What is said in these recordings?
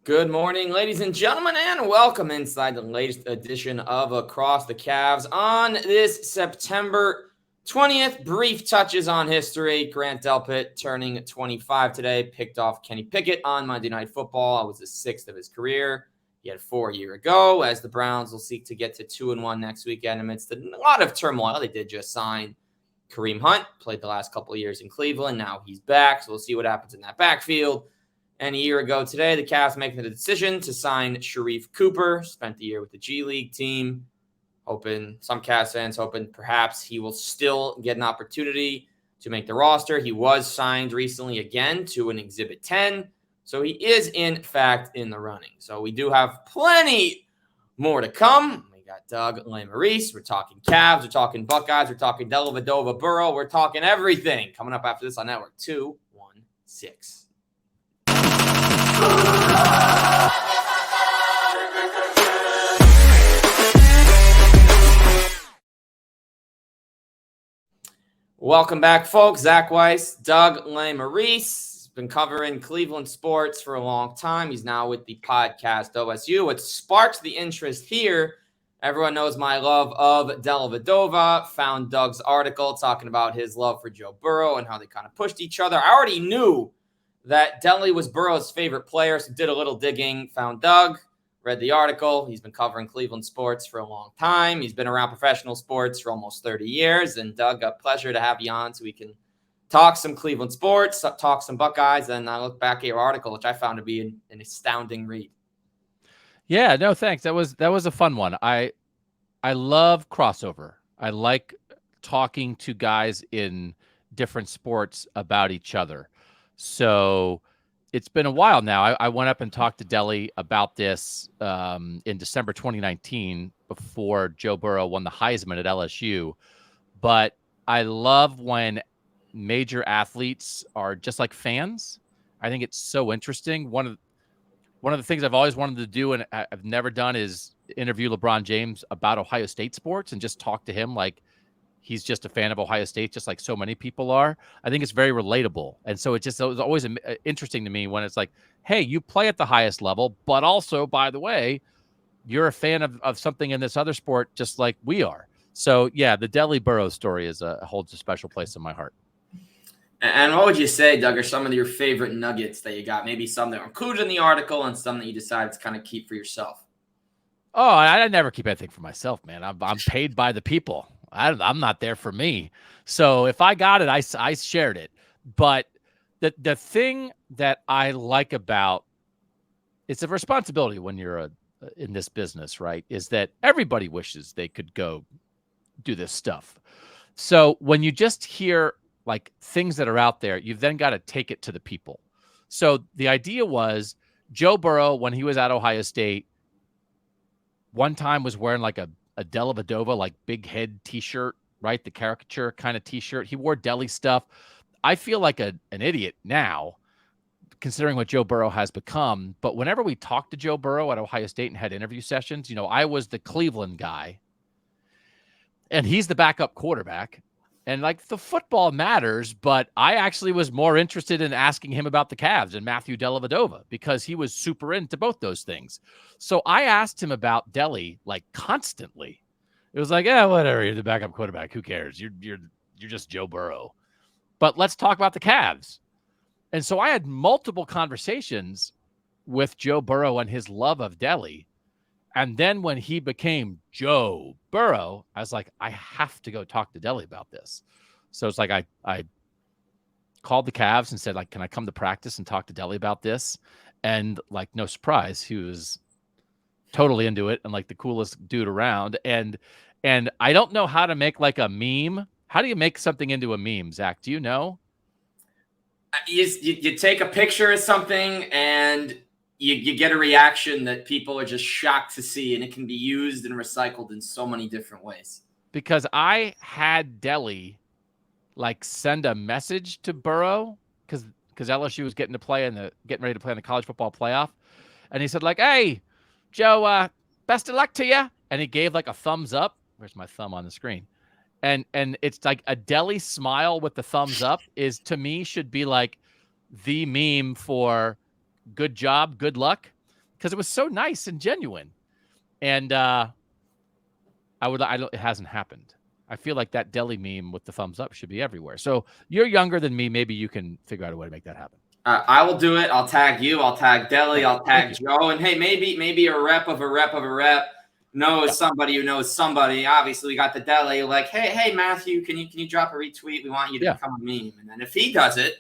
Good morning, ladies and gentlemen, and welcome inside the latest edition of Across the Cavs on this September 20th. Brief touches on history. Grant Delpit turning 25 today, picked off Kenny Pickett on Monday Night Football. It was the sixth of his career. He had 4 years ago, as the Browns will seek to get to 2-1 next weekend amidst a lot of turmoil. They did just sign Kareem Hunt, played the last couple of years in Cleveland. Now he's back, so we'll see what happens in that backfield. And a year ago today, the Cavs making the decision to sign Sharif Cooper. Spent the year with the G League team. Some Cavs fans hoping perhaps he will still get an opportunity to make the roster. He was signed recently again to an Exhibit 10. So he is, in fact, in the running. So we do have plenty more to come. We got Doug Lesmerises. We're talking Cavs. We're talking Buckeyes. We're talking Dellavedova, Burrow. We're talking everything. Coming up after this on Network 216. Welcome back, folks. Zach Weiss, Doug Lesmerises. Been covering Cleveland sports for a long time. He's now with the Podcast OSU. What sparks the interest here, everyone knows my love of Dellavedova. Found Doug's article talking about his love for Joe Burrow and how they kind of pushed each other. I already knew that Delly was Burrow's favorite player, so did a little digging, found Doug, read the article. He's been covering Cleveland sports for a long time. He's been around professional sports for almost 30 years. And Doug, a pleasure to have you on so we can talk some Cleveland sports, talk some Buckeyes, and I look back at your article, which I found to be an astounding read. Yeah, no, thanks. That was a fun one. I love crossover. I like talking to guys in different sports about each other. So it's been a while now. I went up and talked to Delly about this in December 2019 before Joe Burrow won the Heisman at LSU. But I love when major athletes are just like fans. I think it's so interesting. One of the things I've always wanted to do and I've never done is interview LeBron James about Ohio State sports and just talk to him like he's just a fan of Ohio State, just like so many people are. I think it's very relatable. And so it was always interesting to me when it's like, hey, you play at the highest level, but also, by the way, you're a fan of something in this other sport just like we are. So, yeah, the Delly Burrow story holds a special place in my heart. And what would you say, Doug, are some of your favorite nuggets that you got? Maybe some that are included in the article and some that you decided to kind of keep for yourself. Oh, I never keep anything for myself, man. I'm paid by the people. I'm not there for me. So if I got it, I shared it. But the thing that I like about it's a responsibility when you're in this business, right? Is that everybody wishes they could go do this stuff. So when you just hear like things that are out there, you've then got to take it to the people. So the idea was Joe Burrow, when he was at Ohio State, one time was wearing like a Dellavedova, like big head t-shirt, right? The caricature kind of t-shirt. He wore Delly stuff. I feel like an idiot now, considering what Joe Burrow has become. But whenever we talked to Joe Burrow at Ohio State and had interview sessions, I was the Cleveland guy and he's the backup quarterback. And like the football matters, but I actually was more interested in asking him about the Cavs and Matthew Dellavedova because he was super into both those things. So I asked him about Delly like constantly. It was like, yeah, whatever. You're the backup quarterback. Who cares? You're just Joe Burrow. But let's talk about the Cavs. And so I had multiple conversations with Joe Burrow and his love of Delly. And then when he became Joe Burrow, I was like, I have to go talk to Delly about this. So it's like I called the Cavs and said, like, can I come to practice and talk to Delly about this? And like, no surprise, he was totally into it and like the coolest dude around. And I don't know how to make like a meme. How do you make something into a meme, Zach? Do you know? You take a picture of something and you get a reaction that people are just shocked to see, and it can be used and recycled in so many different ways. Because I had Delly like send a message to Burrow because LSU was getting ready to play in the college football playoff, and he said like, "Hey, Joe, best of luck to you," and he gave like a thumbs up. Where's my thumb on the screen? And it's like a Delly smile with the thumbs up to me should be like the meme for good job, good luck. because it was so nice and genuine. And it hasn't happened. I feel like that deli meme with the thumbs up should be everywhere. So you're younger than me. Maybe you can figure out a way to make that happen. I will do it. I'll tag you. I'll tag Deli. I'll tag Joe. And hey, maybe a rep of a rep knows somebody who knows somebody. Obviously, we got the Deli. Like, hey, Matthew, can you drop a retweet? We want you to become a meme. And then if he does it,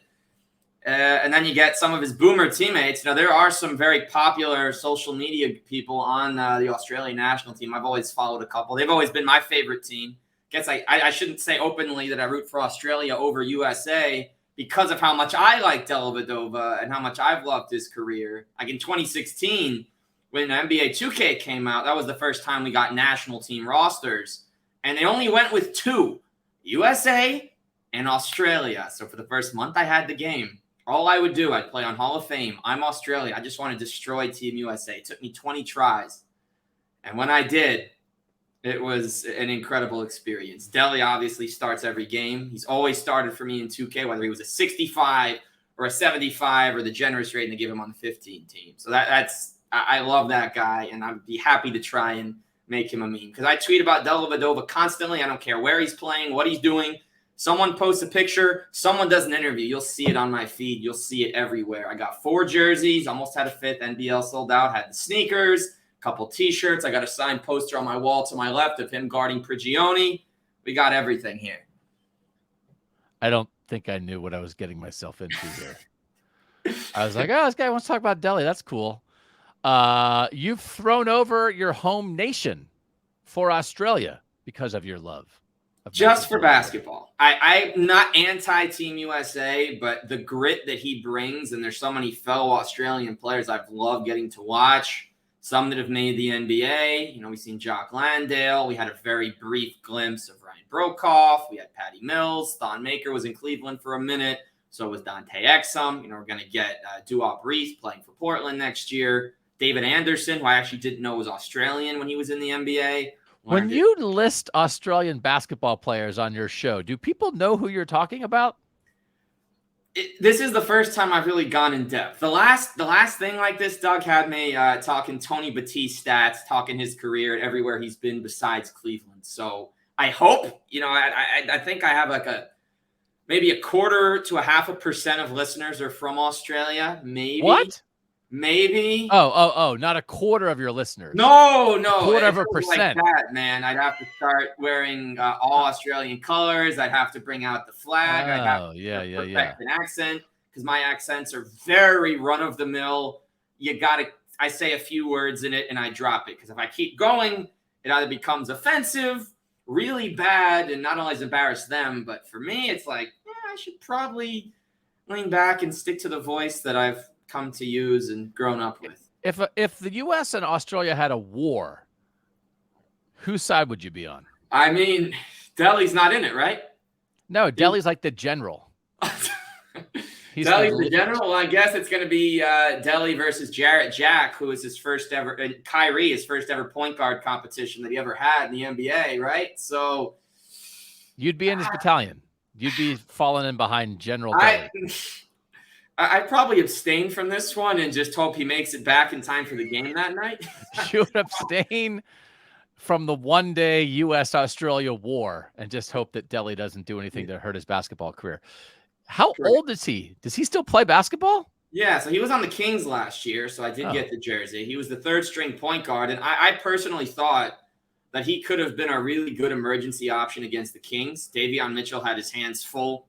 and then you get some of his boomer teammates. Now, there are some very popular social media people on the Australian national team. I've always followed a couple. They've always been my favorite team. I shouldn't say openly that I root for Australia over USA because of how much I like Dellavedova and how much I've loved his career. Like in 2016, when NBA 2K came out, that was the first time we got national team rosters. And they only went with 2, USA and Australia. So for the first month I had the game, all I would do, I'd play on Hall of Fame. I'm Australia. I just want to destroy Team USA. It took me 20 tries. And when I did, it was an incredible experience. Deli obviously starts every game. He's always started for me in 2K, whether he was a 65 or a 75 or the generous rating they give him on the 15 team. So I love that guy, and I'd be happy to try and make him a meme. Because I tweet about Dellavedova constantly. I don't care where he's playing, what he's doing. Someone posts a picture, someone does an interview. You'll see it on my feed. You'll see it everywhere. I got 4 jerseys, almost had a 5th. NBL sold out, had the sneakers, couple T-shirts. I got a signed poster on my wall to my left of him guarding Prigioni. We got everything here. I don't think I knew what I was getting myself into here. I was like, oh, this guy wants to talk about Deli. That's cool. You've thrown over your home nation for Australia because of your love. Just for basketball. I'm not anti-Team USA, but the grit that he brings, and there's so many fellow Australian players I've loved getting to watch. Some that have made the NBA. We've seen Jock Landale. We had a very brief glimpse of Ryan Brokoff. We had Patty Mills. Thon Maker was in Cleveland for a minute. So was Dante Exum. We're going to get Duop Reese playing for Portland next year. David Anderson, who I actually didn't know was Australian when he was in the NBA. When you list Australian basketball players on your show, do people know who you're talking about? This is the first time I've really gone in depth. The last thing like this, Doug had me talking Tony Batiste stats, talking his career everywhere he's been besides Cleveland. So I hope, I think I have like maybe 1/4 to 0.5% of listeners are from Australia. Maybe. What? Maybe. Oh, not 1/4 of your listeners. No. 1/4%. Like that, man. I'd have to start wearing all Australian colors. I'd have to bring out the flag. I'd have to perfect an accent because my accents are very run-of-the-mill. I say a few words in it and I drop it because if I keep going, it either becomes offensive, really bad, and not only has embarrassed them, but for me, it's like, I should probably lean back and stick to the voice that I've come to use and grown up with. If the U.S. and Australia had a war, whose side would you be on? I mean, Deli's not in it, right? No, Deli's like the general. Deli's the general? Well, I guess it's going to be Deli versus Jarrett Jack, who is his first ever, and Kyrie, his first ever point guard competition that he ever had in the NBA, right? So you'd be in his battalion. You'd be falling in behind General Deli. I'd probably abstain from this one and just hope he makes it back in time for the game that night. You would abstain from the one-day U.S.-Australia war and just hope that Deli doesn't do anything to hurt his basketball career. How old is he? Does he still play basketball? Yeah, so he was on the Kings last year, so I did get the jersey. He was the 3rd-string point guard, and I personally thought that he could have been a really good emergency option against the Kings. Davion Mitchell had his hands full,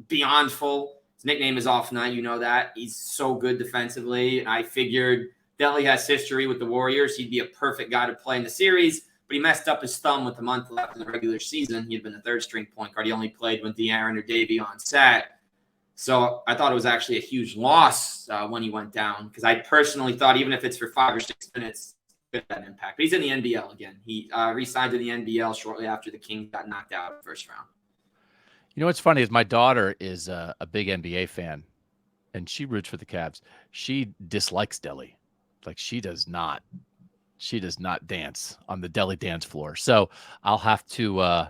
beyond full. His nickname is Off Night, you know that. He's so good defensively. And I figured Deli has history with the Warriors. He'd be a perfect guy to play in the series, but he messed up his thumb with the month left in the regular season. He had been the 3rd-string point guard. He only played when De'Aaron or Davion sat. So I thought it was actually a huge loss when he went down because I personally thought even if it's for 5 or 6 minutes, it had an impact. But he's in the NBL again. He re-signed to the NBL shortly after the Kings got knocked out in the first round. You know what's funny is my daughter is a big NBA fan, and she roots for the Cavs. She dislikes Deli. Like she does not dance on the Deli dance floor. So I'll have to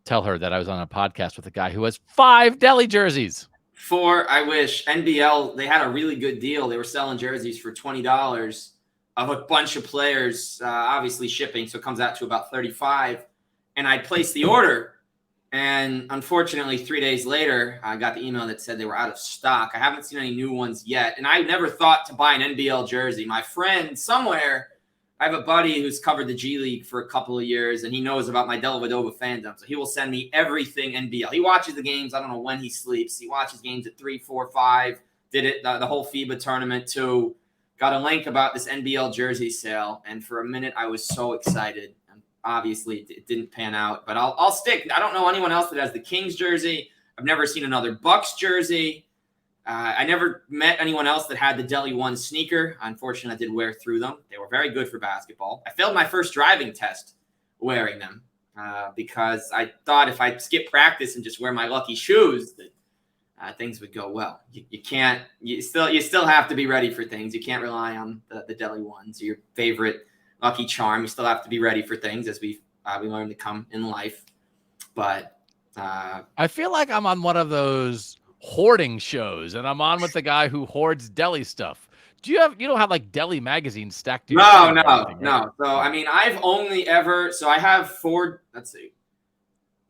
tell her that I was on a podcast with a guy who has 5 Deli jerseys. 4, I wish. NBL, they had a really good deal. They were selling jerseys for $20. of a bunch of players, obviously shipping, so it comes out to about 35. And I placed the order, and unfortunately, 3 days later, I got the email that said they were out of stock. I haven't seen any new ones yet, and I never thought to buy an NBL jersey. My friend somewhere, I have a buddy who's covered the G League for a couple of years, and he knows about my Dellavedova fandom, so he will send me everything NBL. He watches the games. I don't know when he sleeps. He watches games at 3, 4, 5. Did it the whole FIBA tournament too. Got a link about this NBL jersey sale, and for a minute I was so excited. And obviously, it didn't pan out, but I'll stick. I don't know anyone else that has the Kings jersey. I've never seen another Bucks jersey. I never met anyone else that had the Delly One sneaker. Unfortunately, I did wear through them. They were very good for basketball. I failed my first driving test wearing them because I thought if I skip practice and just wear my lucky shoes, that things would go well. You still have to be ready for things. You can't rely on the Delly Ones, your favorite lucky charm. You still have to be ready for things as we learn to come in life. But I feel like I'm on one of those hoarding shows, and I'm on with the guy who hoards deli stuff. You don't have like deli magazines stacked to your shelf or anything, right? No. So I mean, I've only ever I have 4. Let's see.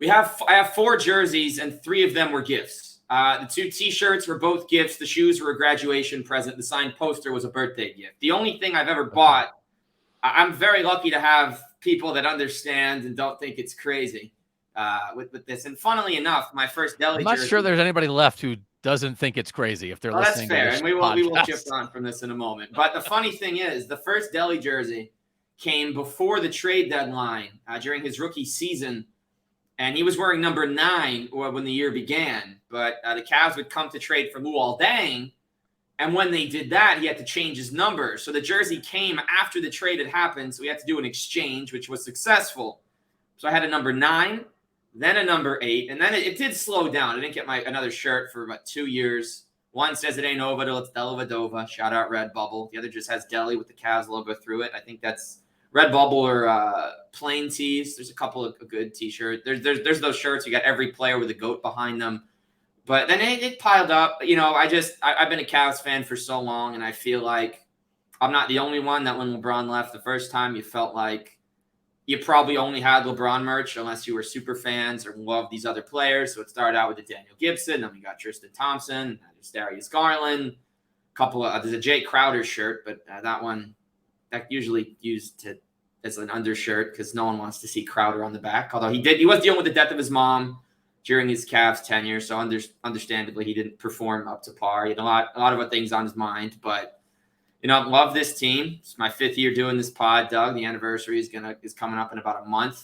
I have 4 jerseys, and 3 of them were gifts. The 2 T-shirts were both gifts. The shoes were a graduation present. The signed poster was a birthday gift. The only thing I've ever bought, I'm very lucky to have people that understand and don't think it's crazy with this. And funnily enough, my first deli jersey. I'm not sure there's anybody left who doesn't think it's crazy if they're listening. That's fair, to and we will shift on from this in a moment. But the funny thing is, the first deli jersey came before the trade deadline during his rookie season. And he was wearing number 9 when the year began. But the Cavs would come to trade for Luol Deng. And when they did that, he had to change his number. So the jersey came after the trade had happened. So we had to do an exchange, which was successful. So I had a number 9, then a number 8. And then it did slow down. I didn't get another shirt for about 2 years. One says it ain't over till it's Dellavedova. Shout out Redbubble. The other just has Delly with the Cavs logo through it. I think that's Redbubble or plain tees. There's a couple of good T-shirts. There's those shirts. You got every player with a goat behind them. But then it piled up. You know, I've been a Cavs fan for so long, and I feel like I'm not the only one that when LeBron left the first time, you felt like you probably only had LeBron merch unless you were super fans or loved these other players. So it started out with the Daniel Gibson. Then we got Tristan Thompson. There's Darius Garland. There's a Jay Crowder shirt, but that one that usually used as an undershirt because no one wants to see Crowder on the back. Although he was dealing with the death of his mom during his Cavs tenure, so understandably he didn't perform up to par. He had a lot of other things on his mind, but love this team. It's my 5th year doing this pod, Doug. The anniversary is coming up in about a month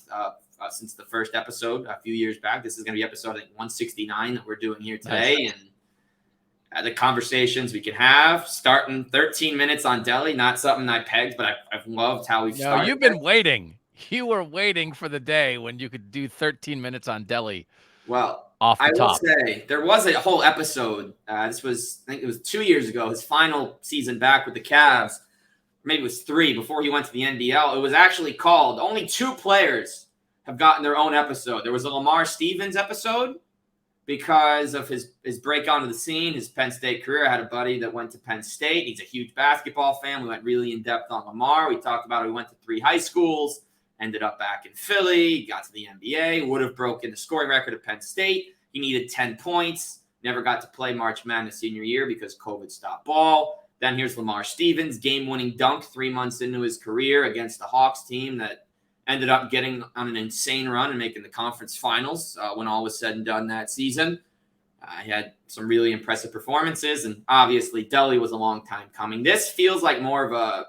since the first episode a few years back. This is going to be episode 169 that we're doing here today, nice. And the conversations we can have, starting 13 minutes on Delly, not something I pegged, but I've loved how we've started. You've been waiting. You were waiting for the day when you could do 13 minutes on Delly. Well, off the top. Will say there was a whole episode. I think it was 2 years ago, his final season back with the Cavs. Maybe it was 3 before he went to the NBL. It was actually called, only 2 players have gotten their own episode. There was a Lamar Stevens episode, because of his break onto the scene, his Penn State career. I had a buddy that went to Penn State. He's a huge basketball fan. We went really in-depth on Lamar. We talked about how he went to 3 high schools, ended up back in Philly, got to the NBA, would have broken the scoring record at Penn State. He needed 10 points, never got to play March Madness senior year because COVID stopped ball. Then here's Lamar Stevens, game-winning dunk 3 months into his career against the Hawks team that ended up getting on an insane run and making the conference finals when all was said and done that season. He had some really impressive performances, and obviously Delly was a long time coming. This feels like more of a,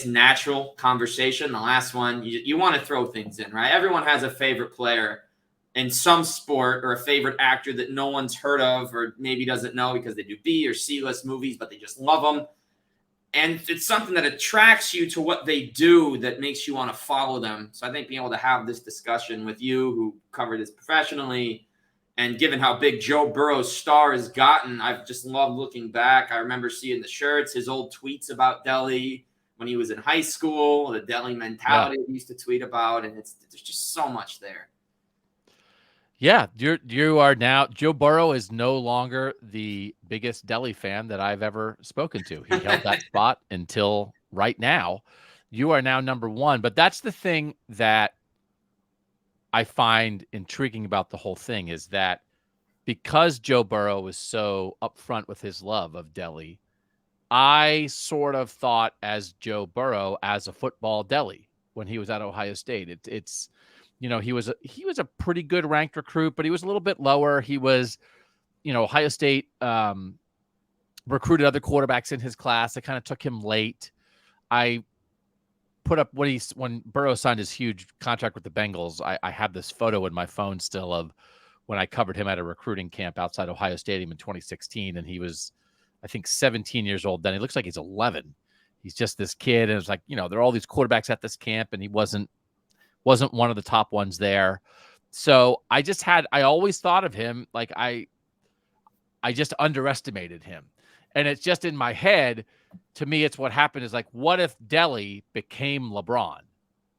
natural conversation. The last one, you want to throw things in, right? Everyone has a favorite player in some sport or a favorite actor that no one's heard of or maybe doesn't know because they do B or C-list movies, but they just love them. And it's something that attracts you to what they do that makes you want to follow them. So I think being able to have this discussion with you who cover this professionally, and given how big Joe Burrow's star has gotten, I've just loved looking back. I remember seeing the shirts, his old tweets about Delly when he was in high school, the Delly mentality he used to tweet about, and there's just so much there. Yeah, you are now. Joe Burrow is no longer the biggest Delly fan that I've ever spoken to. He held that spot until right now, you are now number one. But that's the thing that I find intriguing about the whole thing is that because Joe Burrow was so upfront with his love of Delhi, I sort of thought as Joe Burrow as a football Delhi when he was at Ohio State. It's he was a pretty good ranked recruit, but he was a little bit lower. He was, Ohio State recruited other quarterbacks in his class. They kind of took him late. I put up when Burrow signed his huge contract with the Bengals. I have this photo in my phone still of when I covered him at a recruiting camp outside Ohio Stadium in 2016, and he was, I think, 17 years old then. He looks like he's 11. He's just this kid, and it's like, there are all these quarterbacks at this camp, and he wasn't one of the top ones there. So I always thought of him like I just underestimated him. And it's just in my head, to me, it's what happened is like, what if Delhi became LeBron?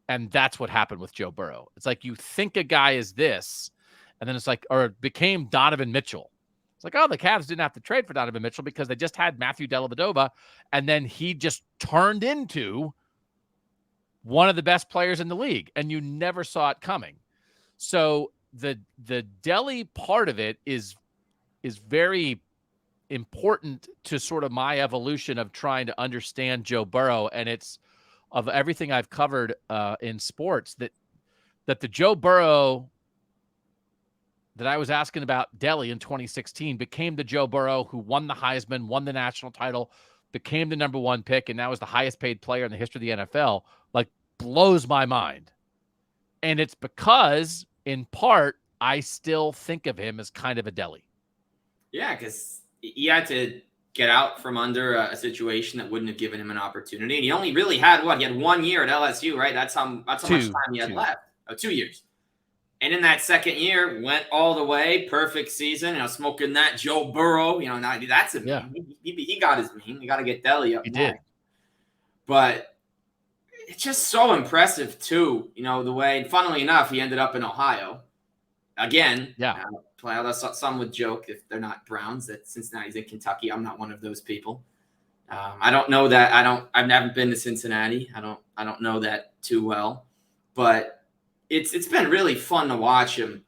And that's what happened with Joe Burrow. It's like you think a guy is this, and then it's like, or it became Donovan Mitchell. It's like, oh, the Cavs didn't have to trade for Donovan Mitchell because they just had Matthew Dellavedova, and then he just turned into one of the best players in the league, and you never saw it coming. So the Delhi part of it is very important to sort of my evolution of trying to understand Joe Burrow, and it's of everything I've covered in sports that the Joe Burrow that I was asking about Delhi in 2016 became the Joe Burrow who won the Heisman, won the national title, became the number one pick, and now is the highest paid player in the history of the NFL, like, blows my mind. And it's because, in part, I still think of him as kind of a Delhi. Yeah, because he had to get out from under a situation that wouldn't have given him an opportunity. And he only really had He had 1 year at LSU, right? That's how much time he had left. 2 years. And in that second year, went all the way, perfect season, smoking that Joe Burrow, now that's a meme. He got his meme. You got to get Delhi up. He did. But it's just so impressive, too, the way, funnily enough, he ended up in Ohio. Again, some would joke if they're not Browns that Cincinnati's in Kentucky. I'm not one of those people. I don't know that. I've never been to Cincinnati. I don't know that too well, but it's been really fun to watch him,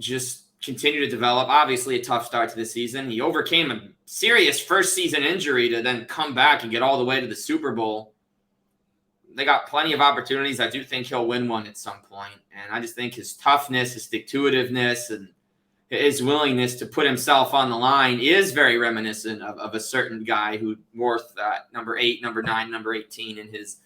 just continue to develop. Obviously a tough start to the season. He overcame a serious first season injury to then come back and get all the way to the Super Bowl. They got plenty of opportunities. I do think he'll win one at some point. And I just think his toughness, his stick-to-itiveness, and his willingness to put himself on the line is very reminiscent of a certain guy who wore number 8, number 9, number 18 in his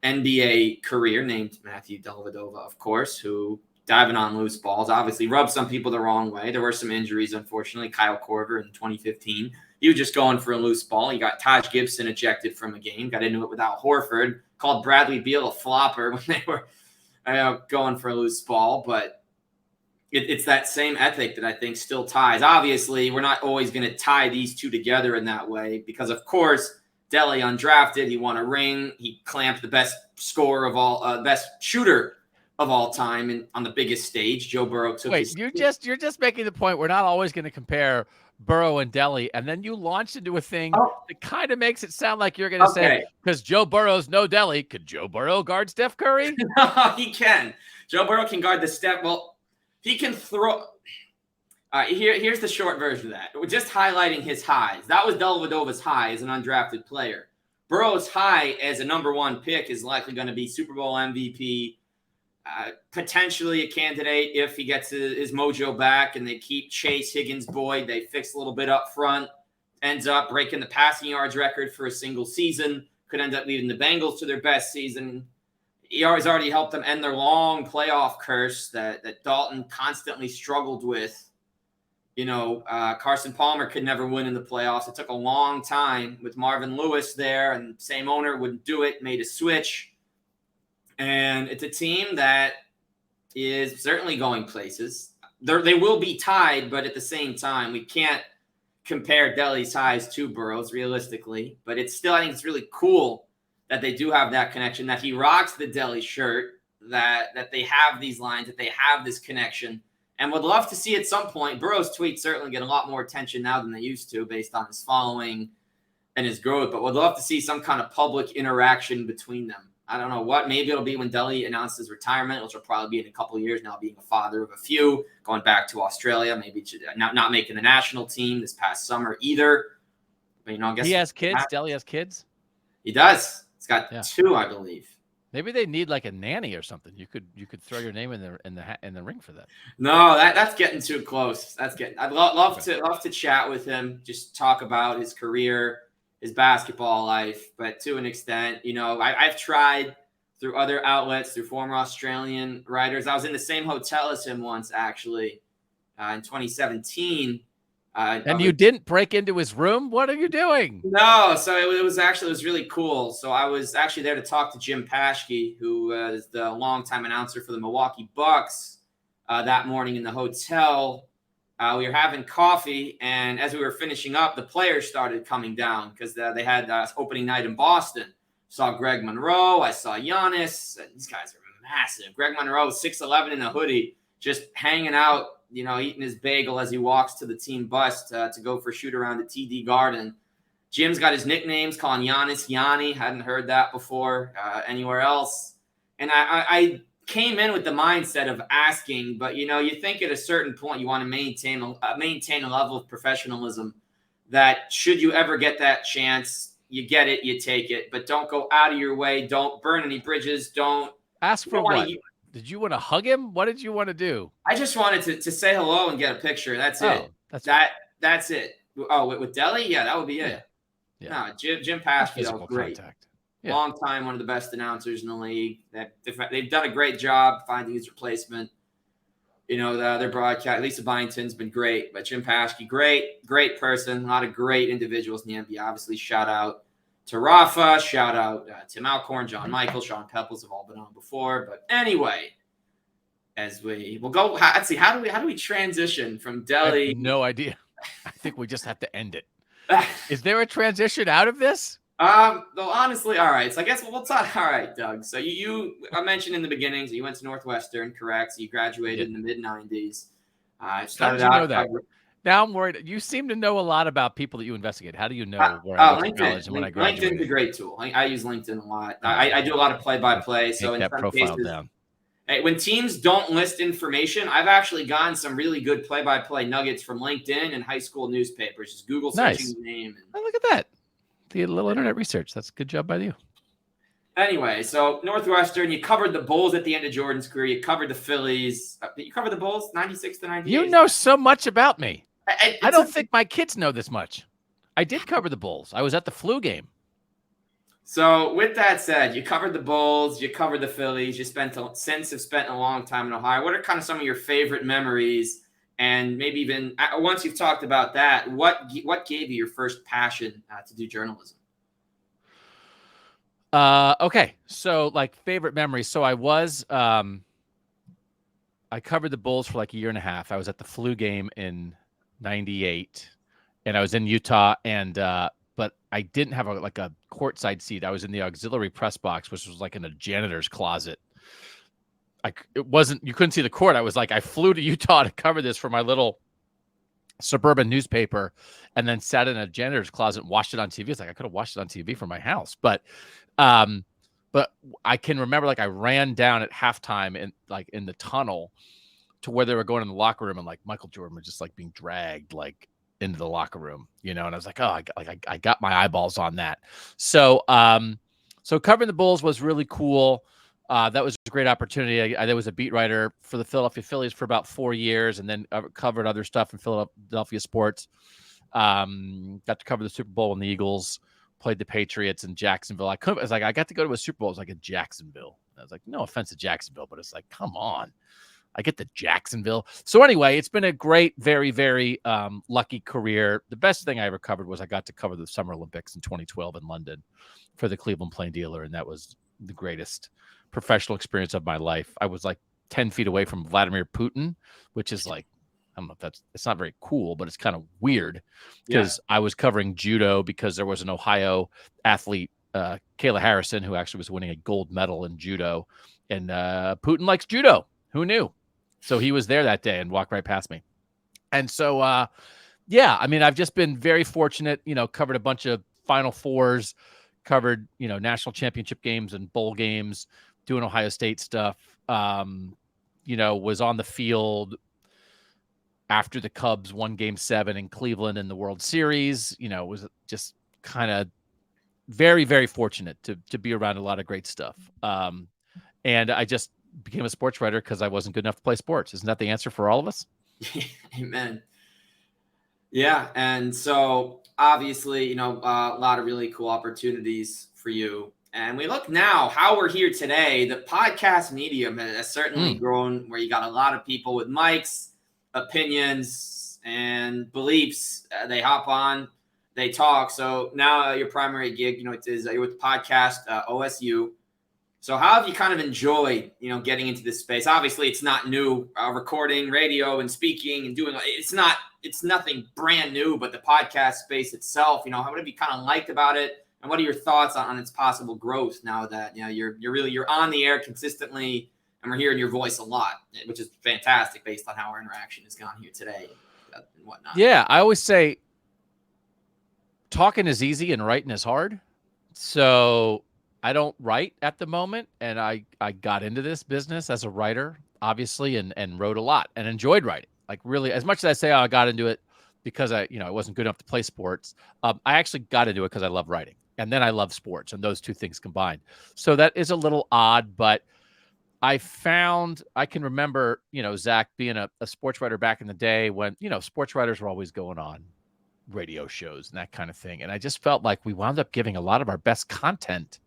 NBA career, named Matthew Dellavedova, of course, who diving on loose balls obviously rubbed some people the wrong way. There were some injuries, unfortunately. Kyle Korver in 2015. He was just going for a loose ball. He got Taj Gibson ejected from a game, got into it without Horford, called Bradley Beal a flopper when they were going for a loose ball. But it's that same ethic that I think still ties. Obviously, we're not always going to tie these two together in that way because, of course, Delhi undrafted. He won a ring. He clamped the best scorer of all, best shooter of all time, and on the biggest stage, Joe Burrow took. Wait, you're just making the point. We're not always going to compare Burrow and Delhi, and then you launched into a thing that kind of makes it sound like you're going to say because Joe Burrow's no Delhi. Could Joe Burrow guard Steph Curry? He can. Joe Burrow can guard the step. Well, he can throw. Here's the short version of that. We're just highlighting his highs. That was Dellavedova's high as an undrafted player. Burrow's high as a number one pick is likely going to be Super Bowl MVP, potentially a candidate if he gets his mojo back and they keep Chase, Higgins, Boyd. They fix a little bit up front. Ends up breaking the passing yards record for a single season. Could end up leading the Bengals to their best season. He already helped them end their long playoff curse that Dalton constantly struggled with. Carson Palmer could never win in the playoffs. It took a long time with Marvin Lewis there, and same owner wouldn't do it, made a switch. And it's a team that is certainly going places. They will be tied, but at the same time, we can't compare Delhi's highs to Burrow's realistically. But it's still, I think it's really cool that they do have that connection, that he rocks the Delhi shirt, that they have these lines, that they have this connection. And would love to see at some point, Burrow's tweets certainly get a lot more attention now than they used to based on his following, and his growth, but would love to see some kind of public interaction between them. I don't know what. Maybe it'll be when Delly announces retirement, which will probably be in a couple of years now, being a father of a few, going back to Australia, maybe not making the national team this past summer either. But, I guess he has kids. Delly has kids. He does. He's got 2, I believe. Maybe they need like a nanny or something. You could throw your name in the ring for that. No, that's getting too close. I'd love to chat with him, just talk about his career, his basketball life, but to an extent, I've tried through other outlets, through former Australian writers. I was in the same hotel as him once, actually, in 2017. And you didn't break into his room? What are you doing? No, so it was really cool. So I was actually there to talk to Jim Paschke, who is the longtime announcer for the Milwaukee Bucks, that morning in the hotel. We were having coffee, and as we were finishing up, the players started coming down because they had opening night in Boston. Saw Greg Monroe. I saw Giannis. These guys are massive. Greg Monroe, 6'11" in a hoodie, just hanging out, eating his bagel as he walks to the team bus to go for shoot around at TD Garden. Jim's got his nicknames, calling Giannis Yanni. Hadn't heard that before anywhere else. And I came in with the mindset of asking, but you think at a certain point you want to maintain a level of professionalism that should you ever get that chance, you get it, you take it, but don't go out of your way. Don't burn any bridges. Don't ask for what. Did you want to hug him? What did you want to do? I just wanted to say hello and get a picture. That's it. That's it. Oh, with Delly? Yeah, that would be it. Yeah. No, Jim Paschke, that was great. Yeah. Long time, one of the best announcers in the league. They've done a great job finding his replacement. Their broadcast, Lisa Byington's been great, but Jim Paschke, great person. A lot of great individuals in the NBA. Obviously, shout out to Rafa, shout out Tim Alcorn, John Michael, Sean Pepples have all been on before. But anyway, as we'll go, let's see, how do we transition from Delly? I have no idea. I think we just have to end it. Is there a transition out of this? Though honestly, all right. So I guess we'll talk. All right, Doug. So I mentioned in the beginning, so you went to Northwestern, correct? So you graduated in the mid-90s. Started out. Know that? Now I'm worried. You seem to know a lot about people that you investigate. How do you know where I went to college and when I graduated? LinkedIn's a great tool. I use LinkedIn a lot. I do a lot of play-by-play. So in that some profile cases, down. When teams don't list information, I've actually gotten some really good play-by-play nuggets from LinkedIn and high school newspapers. Just Google searching the name. Look at that. The little internet research. That's a good job by you. Anyway, so Northwestern, you covered the Bulls at the end of Jordan's career. You covered the Phillies. You covered the Bulls, 96 to 98. You know so much about me. I don't think my kids know this much. I did cover the Bulls. I was at the flu game. So with that said, you covered the Bulls, you covered the Phillies, you have spent a long time in Ohio. What are kind of some of your favorite memories? And maybe even once you've talked about that, what gave you your first passion to do journalism? Okay. So like favorite memories. So I covered the Bulls for like a year and a half. I was at the flu game in 98 and I was in Utah but I didn't have a courtside seat. I was in the auxiliary press box, which was like in a janitor's closet. You couldn't see the court. I flew to Utah to cover this for my little suburban newspaper and then sat in a janitor's closet and watched it on TV. It's like I could have watched it on TV from my house. But I can remember I ran down at halftime in the tunnel to where they were going in the locker room and Michael Jordan was just being dragged into the locker room, and I was I got my eyeballs on that. So covering the Bulls was really cool. That was a great opportunity. I was a beat writer for the Philadelphia Phillies for about 4 years and then covered other stuff in Philadelphia sports. Got to cover the Super Bowl when the Eagles played the Patriots in Jacksonville. I got to go to a Super Bowl. It was in Jacksonville. I was no offense to Jacksonville, but it's come on. I get to Jacksonville. So anyway, it's been a great, very, very lucky career. The best thing I ever covered was I got to cover the Summer Olympics in 2012 in London for the Cleveland Plain Dealer, and that was the greatest professional experience of my life. I was 10 feet away from Vladimir Putin, which is I don't know if it's not very cool, but it's kind of weird because I was covering judo because there was an Ohio athlete, Kayla Harrison, who actually was winning a gold medal in judo. And Putin likes judo. Who knew? So he was there that day and walked right past me. And so, I've just been very fortunate, covered a bunch of Final Fours, covered, national championship games and bowl games, doing Ohio State stuff. Was on the field after the Cubs won Game 7 in Cleveland in the World Series. Was just kind of very, very fortunate to be around a lot of great stuff. And I just became a sports writer because I wasn't good enough to play sports. Isn't that the answer for all of us? Amen. Yeah. And so obviously, a lot of really cool opportunities for you. And we look now how we're here today. The podcast medium has certainly grown, where you got a lot of people with mics, opinions, and beliefs. They hop on, they talk. So now your primary gig, you're with the podcast OSU. So how have you kind of enjoyed, getting into this space? Obviously, it's not new, recording, radio, and speaking and doing. It's nothing brand new, but the podcast space itself, what have you kind of liked about it? And what are your thoughts on its possible growth now that you're on the air consistently, and we're hearing your voice a lot, which is fantastic based on how our interaction has gone here today and whatnot. Yeah, I always say talking is easy and writing is hard. So I don't write at the moment, and I got into this business as a writer, obviously, and wrote a lot and enjoyed writing. Like, really, as much as I say I got into it because I wasn't good enough to play sports, I actually got into it because I love writing. And then I love sports, and those two things combined. So that is a little odd, but I can remember, Zach, being a sports writer back in the day when, sports writers were always going on radio shows and that kind of thing. And I just felt like we wound up giving a lot of our best content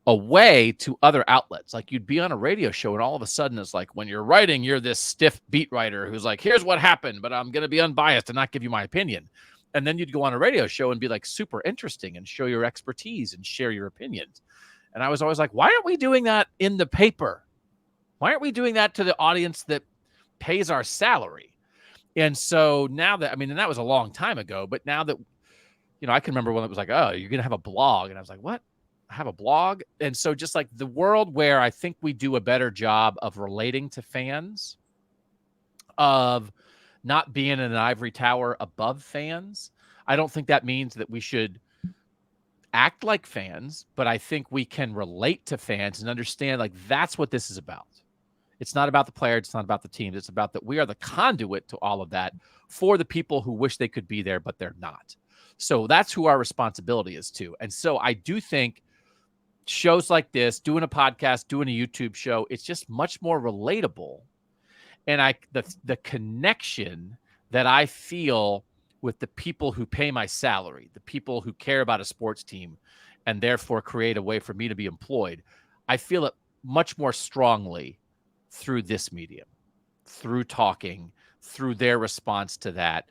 away to other outlets. Like, you'd be on a radio show, and all of a sudden it's like, when you're writing, you're this stiff beat writer who's like, here's what happened, but I'm going to be unbiased and not give you my opinion. And then you'd go on a radio show and be like super interesting and show your expertise and share your opinions. And I was always like, why aren't we doing that in the paper? Why aren't we doing that to the audience that pays our salary? And so now that, and that was a long time ago, but now that, I can remember when it was like, oh, you're going to have a blog. And I was like, what? I have a blog? And so just like the world where I think we do a better job of relating to fans, of not being in an ivory tower above fans. I don't think that means that we should act like fans, but I think we can relate to fans and understand, like, that's what this is about. It's not about the players. It's not about the teams. It's about that we are the conduit to all of that for the people who wish they could be there, but they're not. So that's who our responsibility is to. And so I do think shows like this, doing a podcast, doing a YouTube show, it's just much more relatable. And the connection that I feel with the people who pay my salary, the people who care about a sports team, and therefore create a way for me to be employed, I feel it much more strongly through this medium, through talking, through their response to that.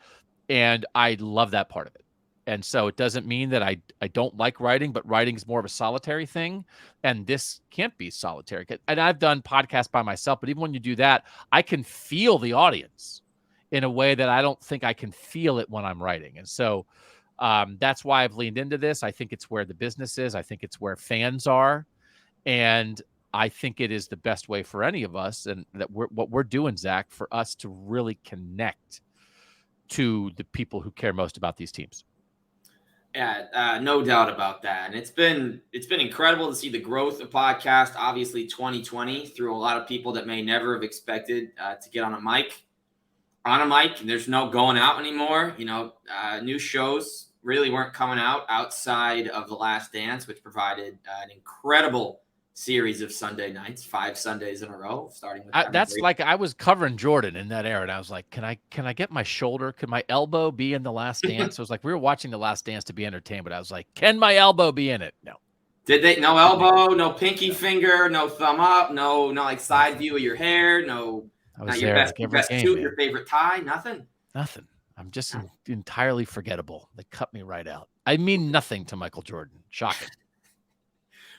And I love that part of it. And so it doesn't mean that I don't like writing, but writing is more of a solitary thing. And this can't be solitary. And I've done podcasts by myself, but even when you do that, I can feel the audience in a way that I don't think I can feel it when I'm writing. And so that's why I've leaned into this. I think it's where the business is. I think it's where fans are. And I think it is the best way for any of us, and that what we're doing, Zach, for us to really connect to the people who care most about these teams. Yeah, no doubt about that. And it's been incredible to see the growth of podcast. Obviously, 2020 threw a lot of people that may never have expected to get on a mic. And there's no going out anymore. New shows really weren't coming out outside of The Last Dance, which provided an incredible series of Sunday nights, 5 Sundays in a row, starting with that's like I was covering Jordan in that era, and I was like, can I get my shoulder? Could my elbow be in The Last Dance? So it was like we were watching The Last Dance to be entertained, but I was like, can my elbow be in it? No. Did they? No elbow, no pinky finger, no thumb up, no like side view of your hair, no. I was your there best game, suit, man. your favorite tie, nothing. I'm just entirely forgettable. They cut me right out. I mean nothing to Michael Jordan. Shocking.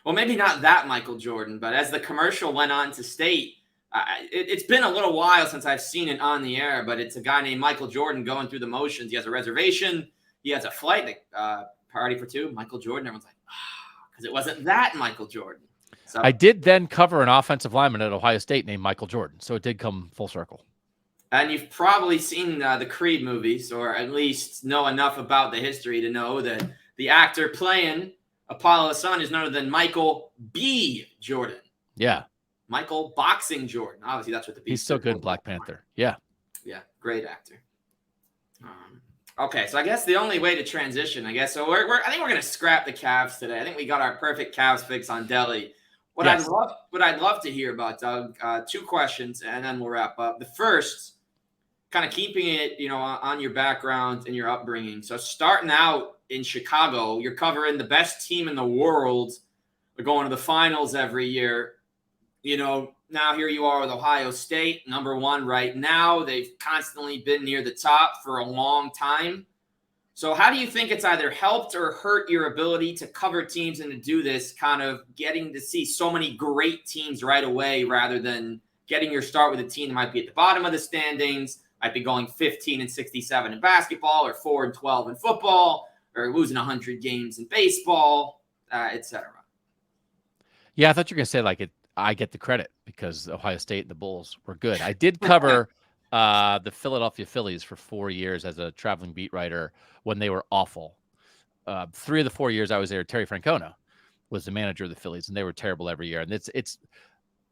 Well, maybe not that Michael Jordan, but as the commercial went on to state, it's been a little while since I've seen it on the air, but it's a guy named Michael Jordan going through the motions. He has a reservation. He has a flight, party for 2, Michael Jordan. Everyone's like, because it wasn't that Michael Jordan. So I did then cover an offensive lineman at Ohio State named Michael Jordan, so it did come full circle. And you've probably seen the Creed movies, or at least know enough about the history to know that The actor playing Apollo's son is none other than Michael B. Jordan. Yeah. Michael Boxing Jordan. Obviously, that's what the B. He's so good in Black Panther. Yeah. Yeah, great actor. Okay, so I guess the only way to transition, I think we're going to scrap the Cavs today. I think we got our perfect Cavs fix on Delly. What I'd love to hear about, Doug, two questions, and then we'll wrap up. The first, kind of keeping it, on your background and your upbringing. So starting out in Chicago, you're covering the best team in the world. They're going to the finals every year. Now here you are with Ohio State, number one right now. They've constantly been near the top for a long time. So how do you think it's either helped or hurt your ability to cover teams and to do this, kind of getting to see so many great teams right away rather than getting your start with a team that might be at the bottom of the standings, might be going 15-67 in basketball or 4-12 in football or losing 100 games in baseball, etc.? Yeah, I thought you were going to say I get the credit because Ohio State and the Bulls were good. I did cover the Philadelphia Phillies for 4 years as a traveling beat writer when they were awful. 3 of the 4 years I was there, Terry Francona was the manager of the Phillies, and they were terrible every year. And it's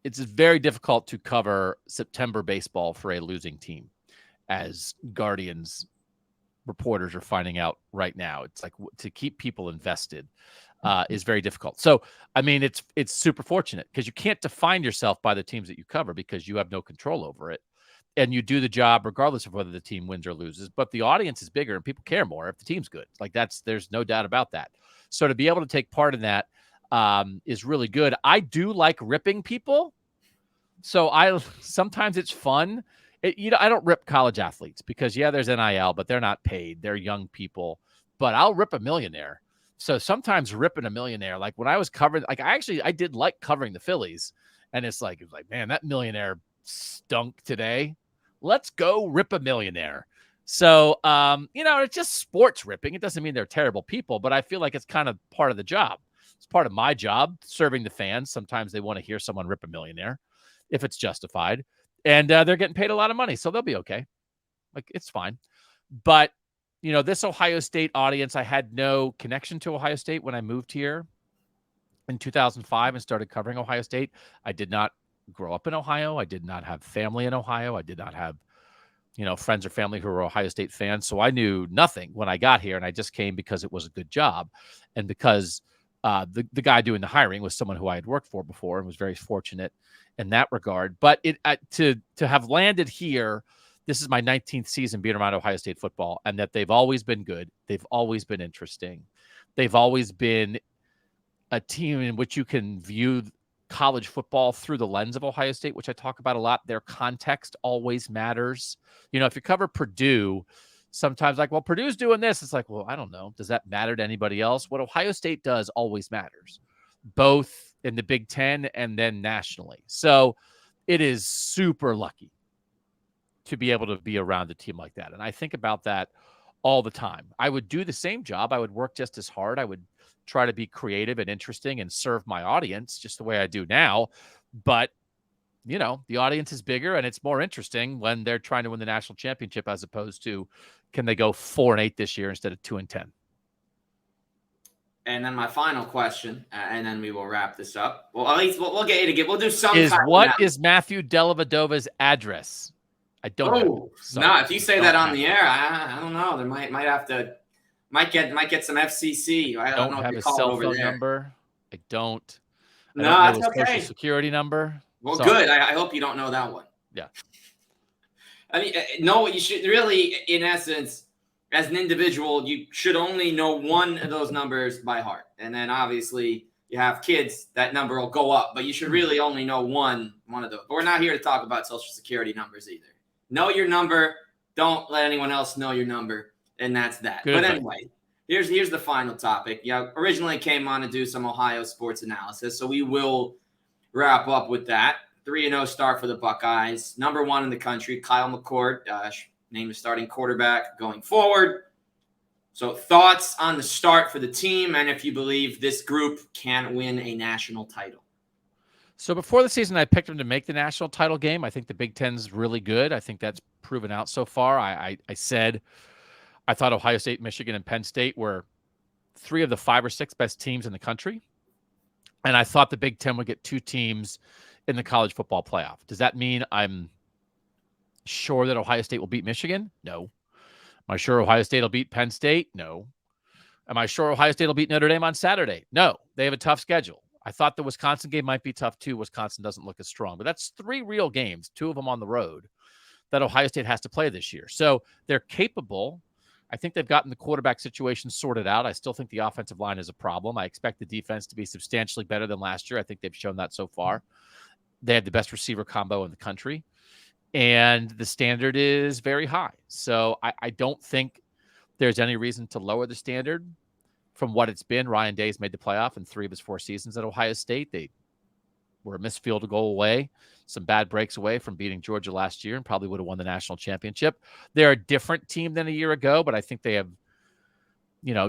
very difficult to cover September baseball for a losing team, as Guardians reporters are finding out right now. It's like to keep people invested is very difficult. So, I mean, it's super fortunate because you can't define yourself by the teams that you cover because you have no control over it. And you do the job regardless of whether the team wins or loses. But the audience is bigger and people care more if the team's good. There's no doubt about that. So to be able to take part in that is really good. I do like ripping people. So sometimes it's fun. I don't rip college athletes because, there's NIL, but they're not paid. They're young people. But I'll rip a millionaire. So sometimes ripping a millionaire, like when I was covering, I did like covering the Phillies. And it was like, man, that millionaire stunk today. Let's go rip a millionaire. So, it's just sports ripping. It doesn't mean they're terrible people, but I feel like it's kind of part of the job. It's part of my job, serving the fans. Sometimes they want to hear someone rip a millionaire if it's justified. And they're getting paid a lot of money, so they'll be okay. It's fine. But, this Ohio State audience, I had no connection to Ohio State when I moved here in 2005 and started covering Ohio State. I did not grow up in Ohio. I did not have family in Ohio. I did not have, friends or family who were Ohio State fans. So I knew nothing when I got here, and I just came because it was a good job and because the guy doing the hiring was someone who I had worked for before and was very fortunate in that regard. But to have landed here, this is my 19th season being around Ohio State football, and that they've always been good. They've always been interesting. They've always been a team in which you can view college football through the lens of Ohio State, which I talk about a lot. Their context always matters. If you cover Purdue, sometimes Purdue's doing this. It's like, well, I don't know. Does that matter to anybody else? What Ohio State does always matters, both in the Big Ten and then nationally. So it is super lucky to be able to be around a team like that. And I think about that all the time. I would do the same job. I would work just as hard. I would try to be creative and interesting and serve my audience just the way I do now. But, the audience is bigger and it's more interesting when they're trying to win the national championship as opposed to can they go 4-8 this year instead of 2-10. And then my final question, and then we will wrap this up. Well, at least we'll get you to get. We'll do some. What is Matthew Dellavedova's address? I don't know. No, if you say that on the air, I don't know. There might have to get some FCC. I don't know have a cell phone number. I don't. No, that's okay. Social security number. Well, good. I hope you don't know that one. Yeah. I mean, no. You should really, in essence, as an individual, you should only know one of those numbers by heart, and then obviously you have kids, that number will go up. But you should really only know one of those. But we're not here to talk about social security numbers either. Know your number. Don't let anyone else know your number. And that's that. Good. But anyway, here's the final topic. Originally came on to do some Ohio sports analysis, so we will wrap up with that. 3-0 start for the Buckeyes. Number 1 in the country, Kyle McCord, named the starting quarterback going forward. So thoughts on the start for the team and if you believe this group can win a national title. So before the season, I picked them to make the national title game. I think the Big Ten's really good. I think that's proven out so far. I said I thought Ohio State, Michigan, and Penn State were 3 of the 5 or 6 best teams in the country. And I thought the Big Ten would get 2 teams in the college football playoff. Does that mean I'm sure that Ohio State will beat Michigan? No. Am I sure Ohio State will beat Penn State? No. Am I sure Ohio State will beat Notre Dame on Saturday? No. They have a tough schedule. I thought the Wisconsin game might be tough too. Wisconsin doesn't look as strong, but that's 3 real games, 2 of them on the road, that Ohio State has to play this year. So they're capable. I think they've gotten the quarterback situation sorted out. I still think the offensive line is a problem. I expect the defense to be substantially better than last year. I think they've shown that so far. They have the best receiver combo in the country, and the standard is very high. So I don't think there's any reason to lower the standard from what it's been. Ryan Day's made the playoff in 3 of his 4 seasons at Ohio State. They were a missed field goal away, some bad breaks away from beating Georgia last year, and probably would have won the national championship. They're a different team than a year ago, but I think they have,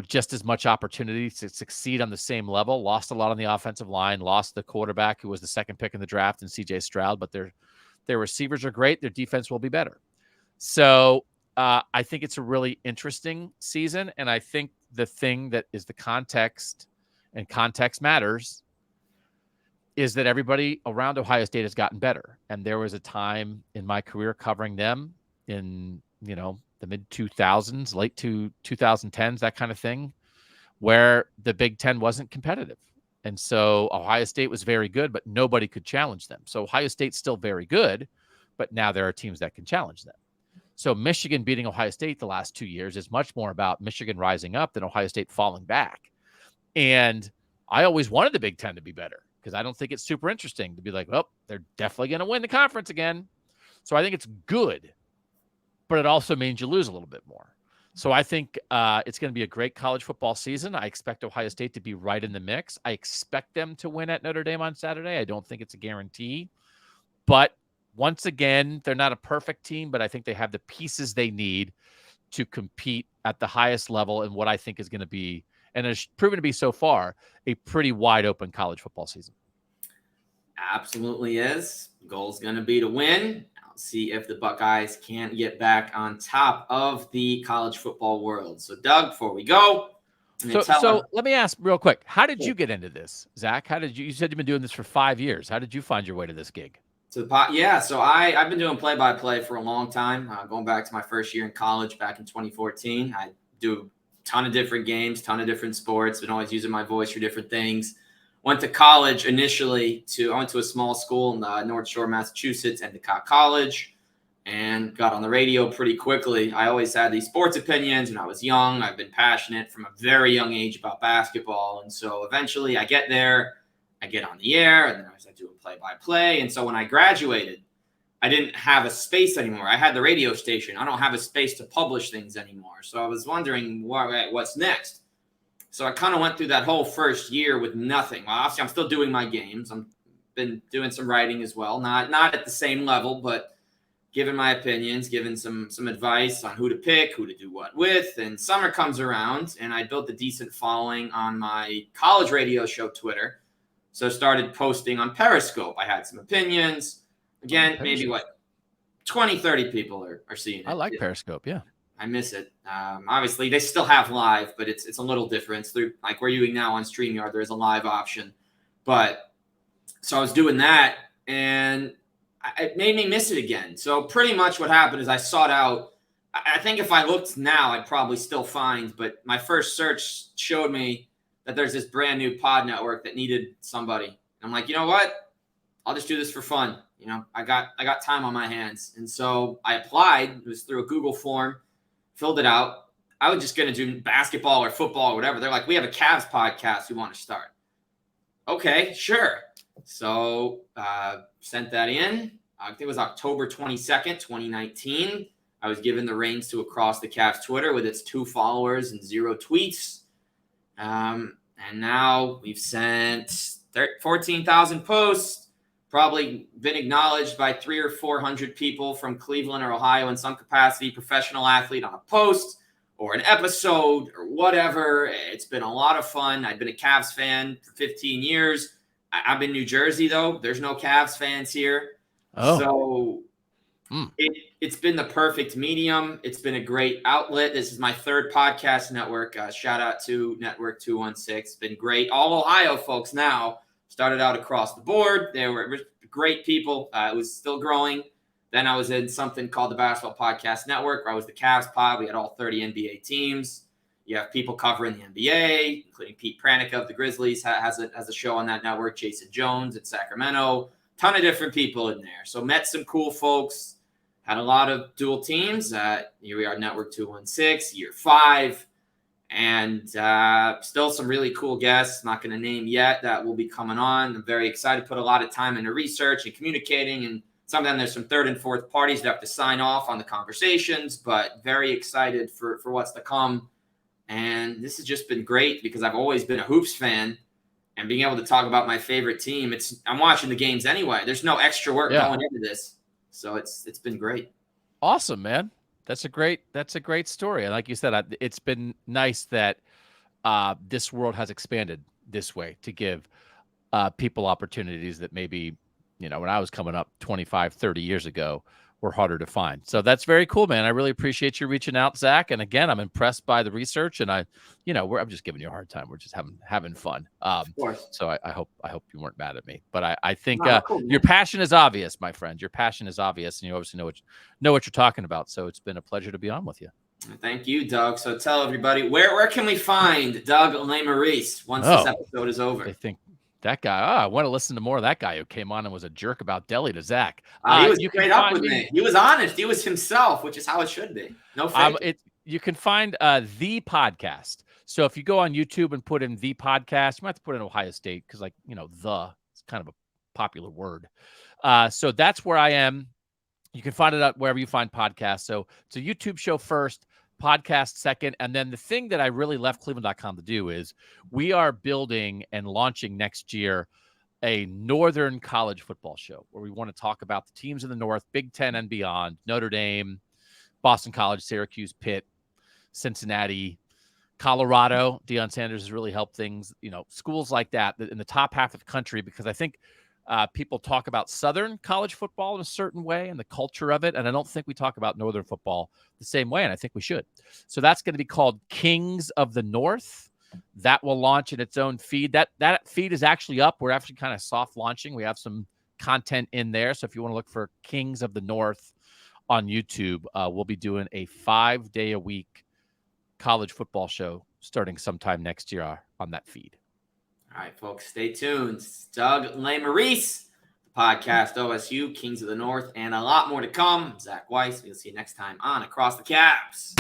just as much opportunity to succeed on the same level. Lost a lot on the offensive line, lost the quarterback who was the 2nd pick in the draft in CJ Stroud, but their receivers are great. Their defense will be better. So I think it's a really interesting season. And I think the thing that is the context, and context matters, is that everybody around Ohio State has gotten better. And there was a time in my career covering them in, the mid 2000s, late 2010s, that kind of thing, where the Big Ten wasn't competitive. And so Ohio State was very good, but nobody could challenge them. So Ohio State's still very good, but now there are teams that can challenge them. So Michigan beating Ohio State the last 2 years is much more about Michigan rising up than Ohio State falling back. And I always wanted the Big Ten to be better, because I don't think it's super interesting to be like, well, they're definitely going to win the conference again. So I think it's good, but it also means you lose a little bit more. So I think it's going to be a great college football season. I expect Ohio State to be right in the mix. I expect them to win at Notre Dame on Saturday. I don't think it's a guarantee. But once again, they're not a perfect team, but I think they have the pieces they need to compete at the highest level in what I think is going to be, and has proven to be so far, a pretty wide open college football season. Absolutely is. Goal's going to be to win. I'll see if the Buckeyes can't get back on top of the college football world. So, Doug, before we go, so let me ask real quick. How did you get into this, Zach? You said you've been doing this for 5 years. How did you find your way to this gig? So I've been doing play-by-play for a long time, going back to my first year in college back in 2014. I do a ton of different games, ton of different sports, been always using my voice for different things. Went to college initially I went to a small school in North Shore, Massachusetts, Endicott College, and got on the radio pretty quickly. I always had these sports opinions when I was young. I've been passionate from a very young age about basketball. And so eventually I get there, I get on the air, and then I was doing play-by-play. And so when I graduated, I didn't have a space anymore. I had the radio station. I don't have a space to publish things anymore. So I was wondering what's next. So I kind of went through that whole first year with nothing. Well, obviously, I'm still doing my games. I've been doing some writing as well. Not at the same level, but giving my opinions, giving some advice on who to pick, who to do what with. And summer comes around, and I built a decent following on my college radio show, Twitter. So I started posting on Periscope. I had some opinions. Again, maybe 20, 30 people are seeing it. I like Periscope, yeah. I miss it. Obviously, they still have live, but it's a little different. Through like we're using now on StreamYard, there's a live option. But so I was doing that, and it made me miss it again. So pretty much what happened is I sought out. I think if I looked now, I'd probably still find. But my first search showed me that there's this brand new pod network that needed somebody. And I'm like, you know what? I'll just do this for fun. I got time on my hands. And so I applied. It was through a Google form, filled it out. I was just going to do basketball or football or whatever. They're like, we have a Cavs podcast we want to start. Okay, sure. So sent that in. I think it was October 22nd, 2019. I was given the reins to Across the Cavs Twitter with its 2 followers and 0 tweets. And now we've sent 14,000 posts, probably been acknowledged by 300 or 400 people from Cleveland or Ohio in some capacity, professional athlete on a post or an episode or whatever. It's been a lot of fun. I've been a Cavs fan for 15 years. I'm in New Jersey, though. There's no Cavs fans here. Oh. So It's been the perfect medium. It's been a great outlet. This is my third podcast network. Shout out to Network 216. It's been great. All Ohio folks now. Started out across the board. They were great people. It was still growing. Then I was in something called the Basketball Podcast Network, where I was the Cavs pod. We had all 30 NBA teams. You have people covering the NBA, including Pete Pranica of the Grizzlies has a show on that network. Jason Jones in Sacramento. Ton of different people in there. So met some cool folks. Had a lot of dual teams. Here we are, Network 216, year 5. And still some really cool guests, not going to name yet, that will be coming on. I'm very excited, put a lot of time into research and communicating. And sometimes there's some third and fourth parties that have to sign off on the conversations, but very excited for what's to come. And this has just been great because I've always been a hoops fan. And being able to talk about my favorite team, I'm watching the games anyway. There's no extra work going into this. So it's been great. Awesome, man. That's a great story. And like you said, it's been nice that this world has expanded this way to give people opportunities that maybe, when I was coming up 25, 30 years ago were harder to find. So that's very cool, man. I really appreciate you reaching out, Zach. And again, I'm impressed by the research, and I'm just giving you a hard time. We're just having fun. Of course. So I hope you weren't mad at me, but I think cool, your passion is obvious, my friend. Your passion is obvious, and you obviously know what you're talking about. So it's been a pleasure to be on with you. Thank you, Doug. So tell everybody, where can we find Doug Lesmerises once this episode is over? I think that guy, I want to listen to more of that guy who came on and was a jerk about Delhi to Zach. He was straight up with me. He was honest. He was himself, which is how it should be. No fake. You can find the podcast. So if you go on YouTube and put in the podcast, you might have to put in Ohio State because, it's kind of a popular word. So that's where I am. You can find it out wherever you find podcasts. So it's a YouTube show first, podcast second. And then the thing that I really left Cleveland.com to do is we are building and launching next year a Northern college football show where we want to talk about the teams in the North, Big Ten and beyond, Notre Dame, Boston College, Syracuse, Pitt, Cincinnati, Colorado. Deion Sanders has really helped things, schools like that in the top half of the country, because I think people talk about Southern college football in a certain way and the culture of it. And I don't think we talk about Northern football the same way. And I think we should. So that's going to be called Kings of the North. That will launch in its own feed. That feed is actually up. We're actually kind of soft launching. We have some content in there. So if you want to look for Kings of the North on YouTube, we'll be doing a 5-day-a-week college football show starting sometime next year on that feed. All right, folks, stay tuned. It's Doug Lesmerises, the Podcast OSU, Kings of the North, and a lot more to come. Zach Weiss, we'll see you next time on Across the Cavs.